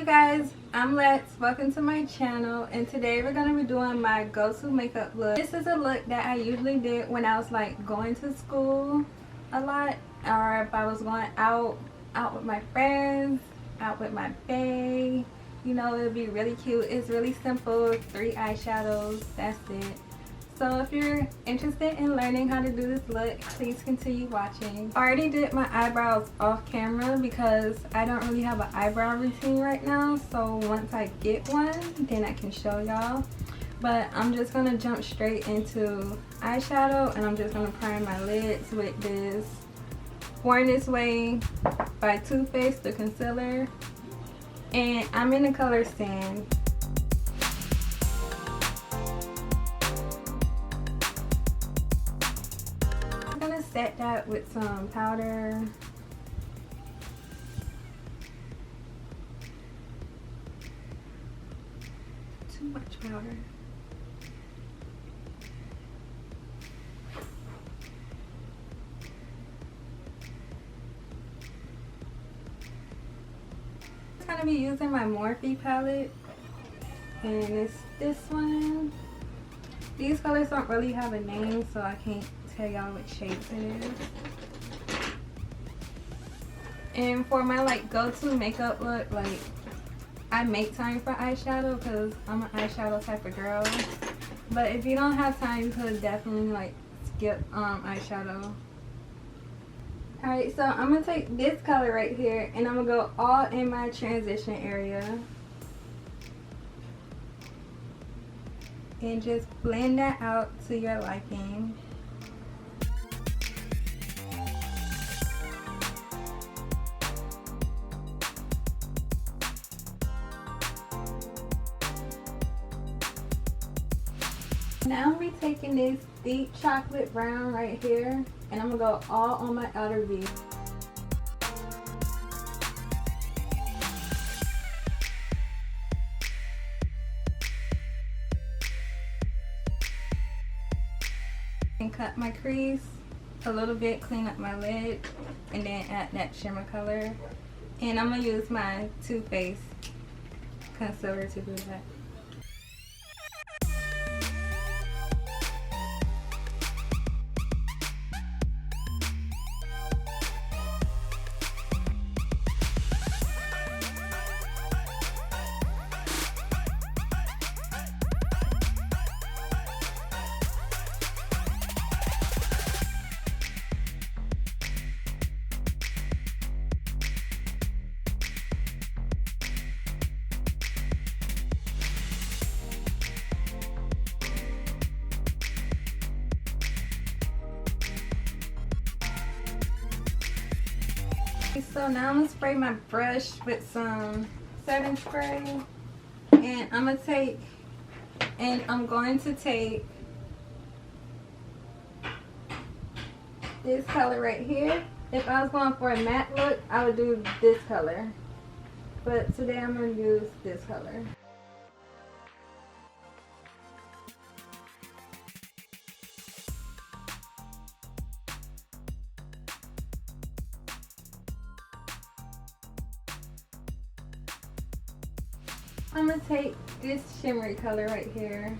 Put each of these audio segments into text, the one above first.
you guys, I'm Lex. Welcome to my channel, and today we're going to be doing my go-to makeup look. This is a look that I usually did when I was like going to school a lot, or if I was going out with my friends, out with my bae. You know, it would be really cute. It's really simple, 3 eyeshadows, that's it. So if you're interested in learning how to do this look, please continue watching. I already did my eyebrows off camera because I don't really have an eyebrow routine right now. So once I get one, then I can show y'all. But I'm just going to jump straight into eyeshadow, and I'm just going to prime my lids with this Born This Way by Too Faced, the concealer. And I'm in the color Sand. Set that with some powder. Too much powder. I'm gonna be using my Morphe palette, and it's this one. These colors don't really have a name, so I can't tell y'all what shapes it is. And for my like go-to makeup look, like I make time for eyeshadow because I'm an eyeshadow type of girl. But if you don't have time, you could definitely like skip eyeshadow. Alright, so I'm gonna take this color right here and I'm gonna go all in my transition area. And just blend that out to your liking. Now I'm be taking this deep chocolate brown right here, and I'm gonna go all on my outer V. And cut my crease a little bit, clean up my lid, and then add that shimmer color. And I'm gonna use my Too Faced concealer to do that. So now I'm gonna spray my brush with some setting spray, and I'm going to take this color right here. If I was going for a matte look, I would do this color, but today I'm gonna use this color. I'm going to take this shimmery color right here.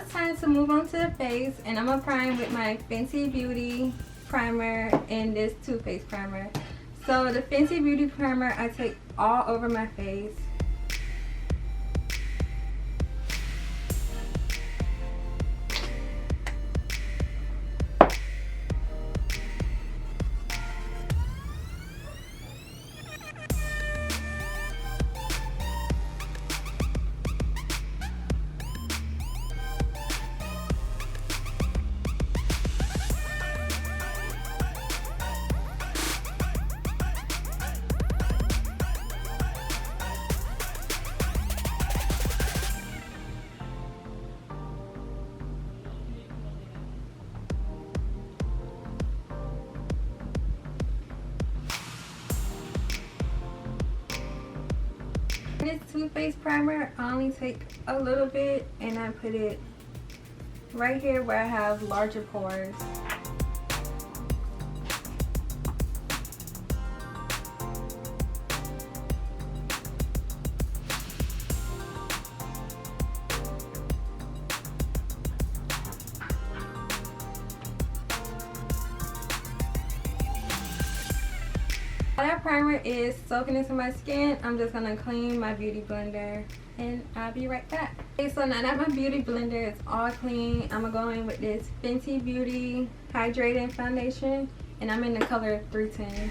It's time to move on to the face, and I'm going to prime with my Fenty Beauty primer and this Too Faced primer. So the Fenty Beauty primer I take all over my face. This Too Faced primer, I only take a little bit and I put it right here where I have larger pores. While that primer is soaking into my skin, I'm just gonna clean my beauty blender and I'll be right back. Okay, so now that my beauty blender is all clean, I'm gonna go in with this Fenty Beauty Hydrating Foundation and I'm in the color 310.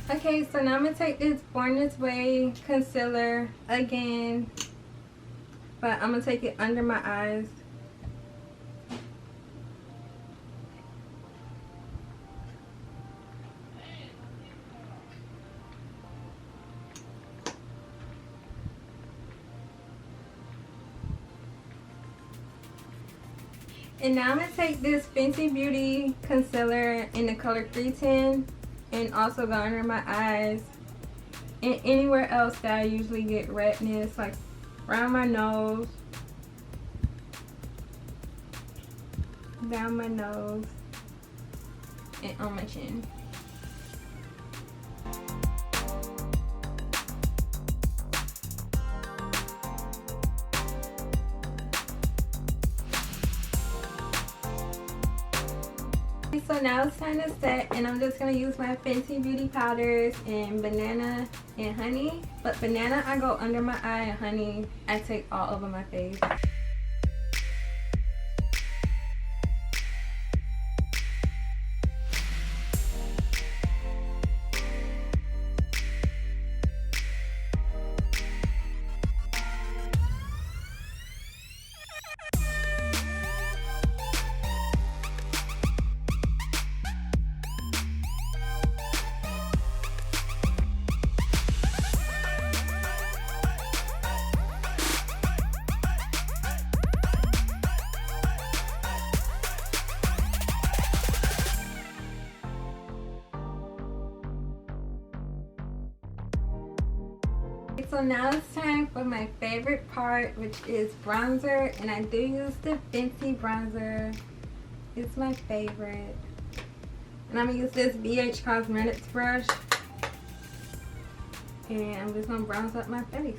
Okay, so now I'm going to take this Born This Way concealer again, but I'm going to take it under my eyes. And now I'm going to take this Fenty Beauty concealer in the color 310 and also go under my eyes and anywhere else that I usually get redness, like around my nose, down my nose, and on my chin. So now it's time to set, and I'm just going to use my Fenty Beauty powders in Banana and Honey. But Banana I go under my eye and Honey I take all over my face. So now it's time for my favorite part, which is bronzer, and I do use the Fenty bronzer. It's my favorite. And I'm going to use this BH Cosmetics brush, and I'm just going to bronze up my face.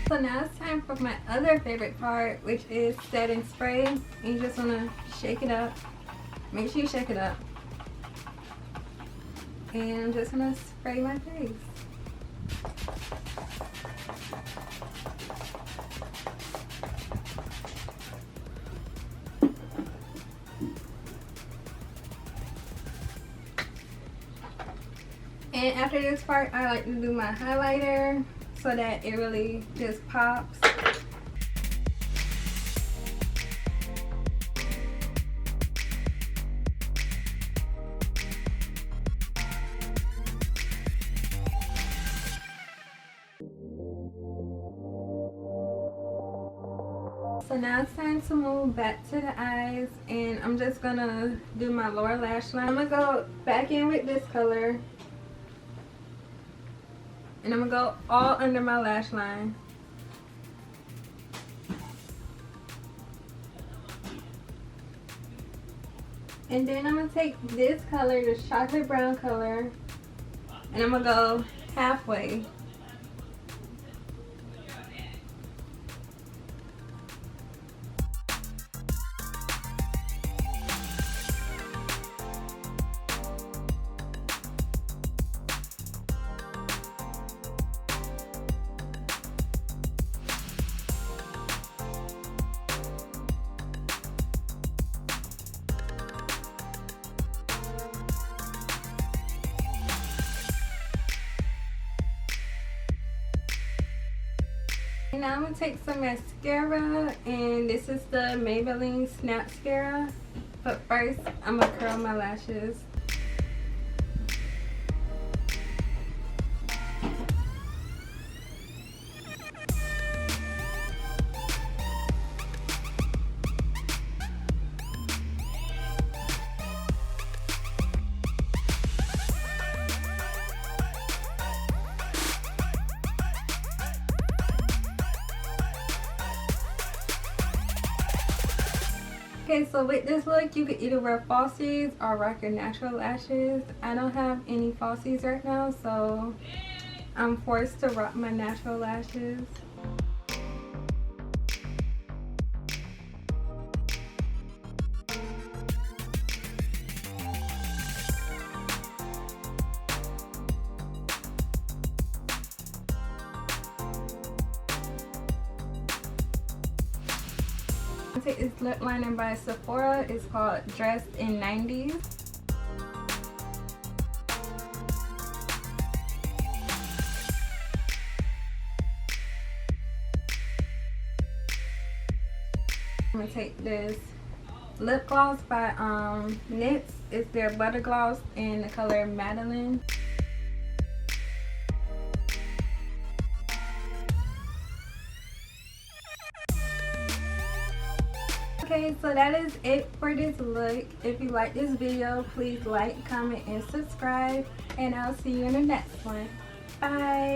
So now it's time for my other favorite part, which is setting spray. And you just want to shake it up. Make sure you shake it up. And I'm just going to spray my face. And after this part, I like to do my highlighter so that it really just pops. So now it's time to move back to the eyes, and I'm just gonna do my lower lash line. I'm gonna go back in with this color. And I'm going to go all under my lash line. And then I'm going to take this color, this chocolate brown color, and I'm going to go halfway. Now I'm going to take some mascara, and this is the Maybelline Snapscara. But first, I'm going to curl my lashes. Okay, so with this look, you could either wear falsies or rock your natural lashes. I don't have any falsies right now, so I'm forced to rock my natural lashes. Take this lip liner by Sephora. It's called Dressed in 90s. I'm gonna take this lip gloss by NYX. It's their butter gloss in the color Madeline. Okay, so that is it for this look. If you like this video, please like, comment, and subscribe. And I'll see you in the next one. Bye!